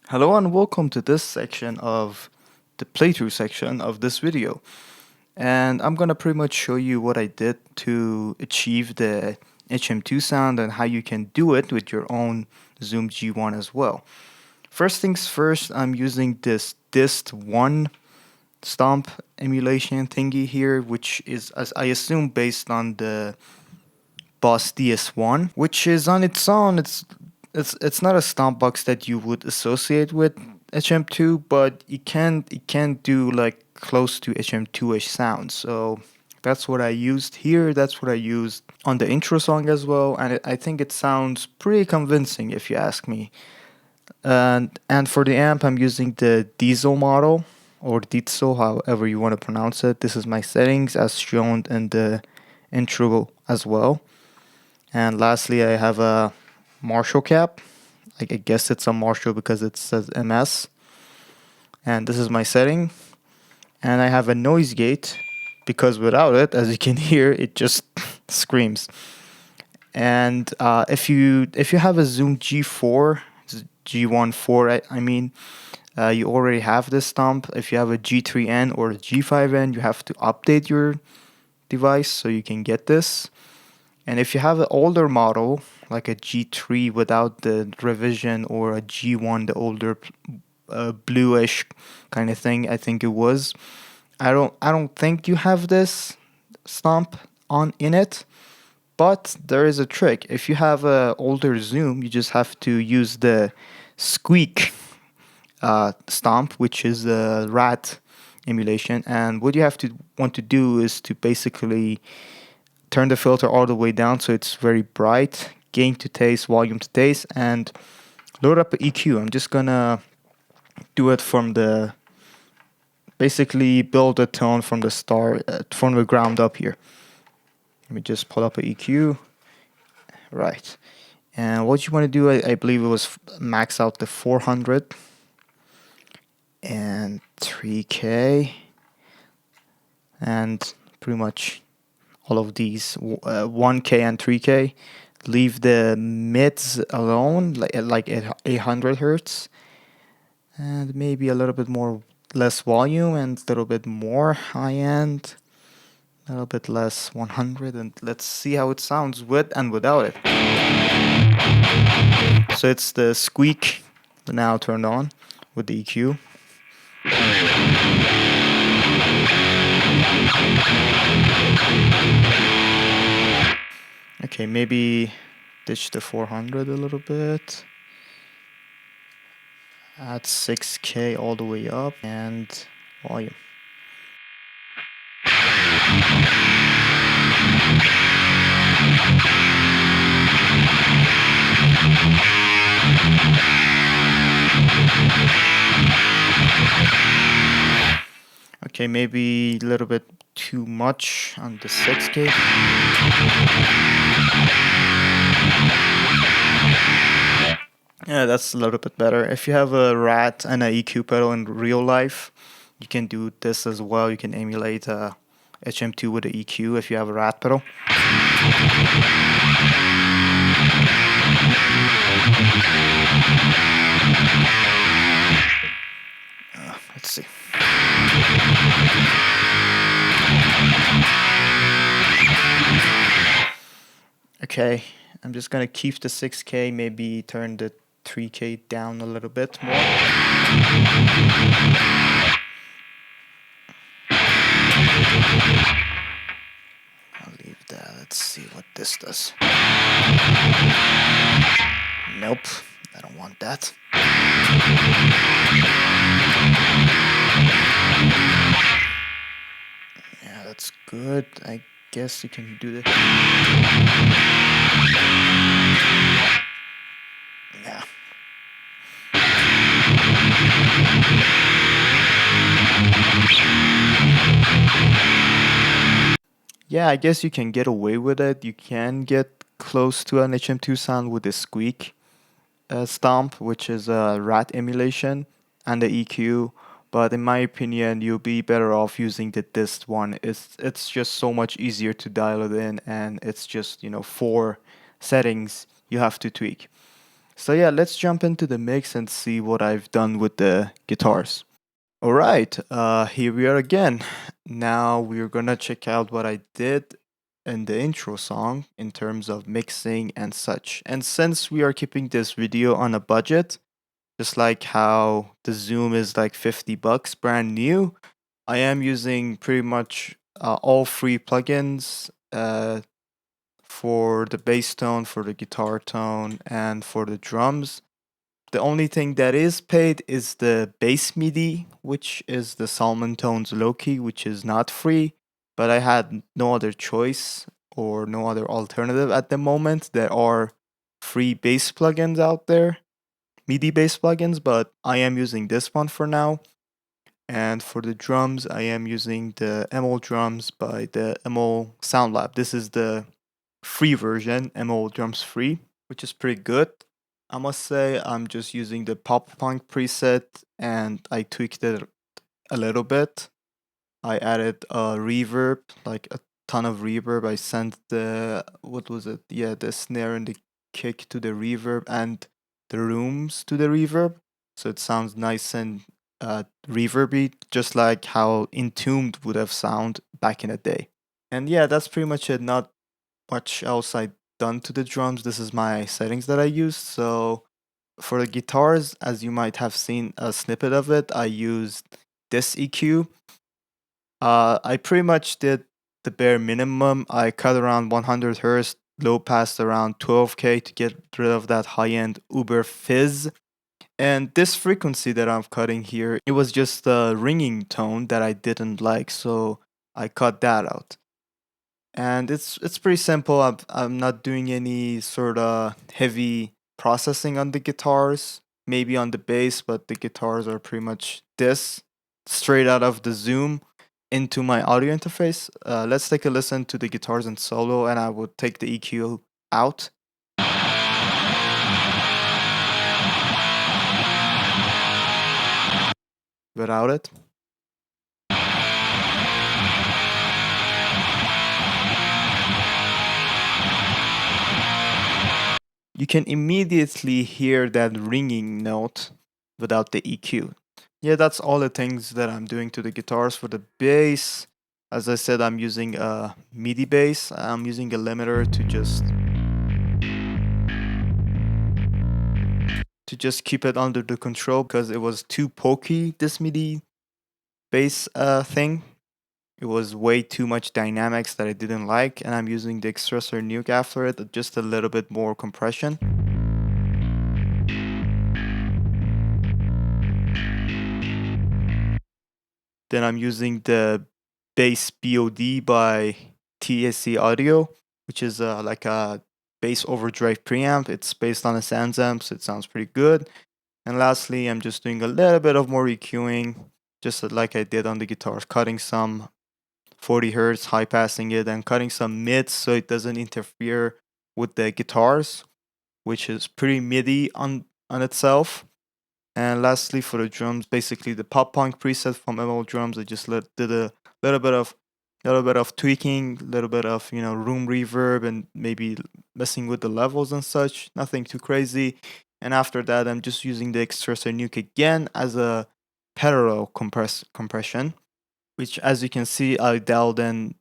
Hello and welcome to this section of the playthrough section of this video. And I'm gonna pretty much show you what I did to achieve the Hm2 sound and how you can do it with your own Zoom G1 as well. First things first, I'm using this Dist1 stomp emulation thingy here, which is, as I assume, based on the Boss DS1, which is on its own. It's not a stomp box that you would associate with HM2, but it can do like close to HM2ish sounds. So that's what I used here. That's what I used on the intro song as well, and I think it sounds pretty convincing if you ask me. And for the amp, I'm using the Diesel model or Ditso, however you want to pronounce it. This is my settings as shown in the intro as well. And lastly, I have a Marshall cap. I guess it's a Marshall because it says MS. And this is my setting. And I have a noise gate because without it, as you can hear, it just screams. And if you have a Zoom G4, G1 4, I mean, you already have this stomp. If you have a G3n or a G5n, you have to update your device so you can get this. And if you have an older model, like a G3 without the revision, or a G1, the older bluish kind of thing, I think it was. I don't think you have this stomp on in it, but there is a trick. If you have a older Zoom, you just have to use the squeak stomp, which is a rat emulation. And what you have to want to do is to basically turn the filter all the way down so it's very bright, gain to taste, volume to taste, and load up an EQ. I'm just gonna do it from the, basically build a tone from the start, from the ground up here. Let me just pull up an EQ. Right. And what you want to do, I believe it was max out the 400 and 3K, and pretty much all of these 1K and 3K. Leave the mids alone, like at 800 hertz, and maybe a little bit more less volume, and a little bit more high end, a little bit less 100, and let's see how it sounds with and without it. So it's the squeak now turned on with the EQ. Okay, maybe ditch the 400 a little bit. Add 6K all the way up, and volume. Okay, maybe a little bit too much on the 6K. Yeah, that's a little bit better. If you have a rat and a EQ pedal in real life, you can do this as well. You can emulate a HM2 with an EQ if you have a rat pedal. Let's see. Okay, I'm just gonna keep the 6K, maybe turn the 3K down a little bit more. I'll leave that. Let's see what this does. Nope, I don't want that. Yeah, that's good. I guess you can do this. Yeah. Yeah, I guess you can get away with it. You can get close to an HM2 sound with the squeak stomp, which is a rat emulation, and the EQ. But in my opinion, you'll be better off using the dist one. It's just so much easier to dial it in, and it's just 4 settings you have to tweak. So yeah, let's jump into the mix and see what I've done with the guitars. All right, here we are again. Now we're gonna check out what I did in the intro song in terms of mixing and such. And since we are keeping this video on a budget, just like how the Zoom is like $50 brand new, I am using pretty much all free plugins for the bass tone, for the guitar tone, and for the drums. The only thing that is paid is the bass MIDI, which is the Salmon Tones Loki, which is not free. But I had no other choice or no other alternative at the moment. There are free bass plugins out there, MIDI bass plugins, but I am using this one for now. And for the drums, I am using the MO drums by the MO Sound Lab. This is the free version, MO drums free, which is pretty good. I must say, I'm just using the pop punk preset and I tweaked it a little bit. I added a reverb, like a ton of reverb. I sent the, what was it? Yeah, the snare and the kick to the reverb and the rooms to the reverb. So it sounds nice and reverby, just like how Entombed would have sound back in the day. And yeah, that's pretty much it. Not much else I done to the drums. This is my settings that I used. So for the guitars, as you might have seen a snippet of it, I used this EQ. I pretty much did the bare minimum. I cut around 100 hertz, low pass around 12K to get rid of that high end Uber fizz. And this frequency that I'm cutting here, it was just a ringing tone that I didn't like, so I cut that out. And it's pretty simple. I'm not doing any sort of heavy processing on the guitars, maybe on the bass, but the guitars are pretty much this straight out of the Zoom into my audio interface. Let's take a listen to the guitars in solo, and I will take the EQ out. Without it. You can immediately hear that ringing note without the EQ. Yeah, that's all the things that I'm doing to the guitars. For the bass, as I said, I'm using a MIDI bass. I'm using a limiter to just keep it under the control because it was too pokey, this MIDI bass thing. It was way too much dynamics that I didn't like, and I'm using the Expressor Nuke after it, just a little bit more compression. Then I'm using the Bass BOD by TSC Audio, which is like a bass overdrive preamp. It's based on a Sans amp, so it sounds pretty good. And lastly, I'm just doing a little bit of more EQing, just like I did on the guitars, cutting some 40 hertz, high passing it, and cutting some mids so it doesn't interfere with the guitars, which is pretty MIDI on itself. And lastly, for the drums, basically the pop punk preset from ML Drums, I just did a little bit of tweaking, a little bit of room reverb, and maybe messing with the levels and such. Nothing too crazy. And after that, I'm just using the Expressor Nuke again as a parallel compression, which, as you can see, I dialed in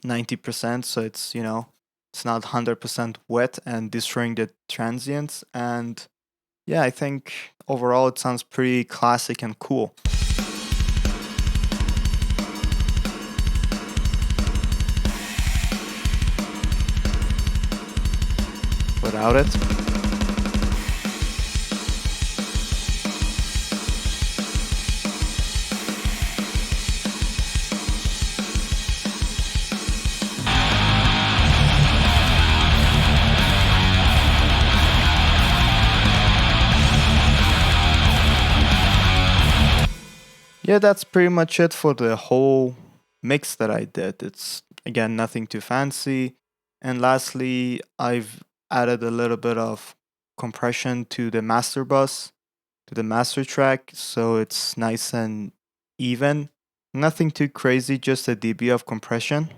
90%, so it's not 100% wet and destroying the transients. And yeah, I think overall it sounds pretty classic and cool. Without it. Yeah, that's pretty much it for the whole mix that I did. It's again nothing too fancy. And lastly, I've added a little bit of compression to the master bus, to the master track, so it's nice and even. Nothing too crazy, just a dB of compression.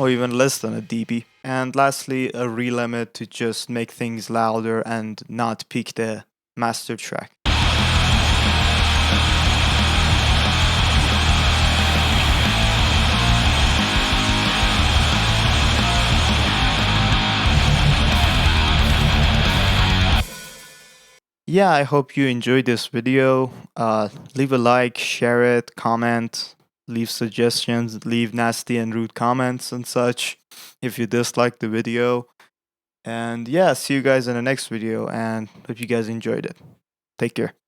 or even less than a dB. And lastly, a relimit to just make things louder and not peak the master track. Yeah, I hope you enjoyed this video. Leave a like, share it, comment, leave suggestions, leave nasty and rude comments and such if you dislike the video. And yeah, see you guys in the next video and hope you guys enjoyed it. Take care.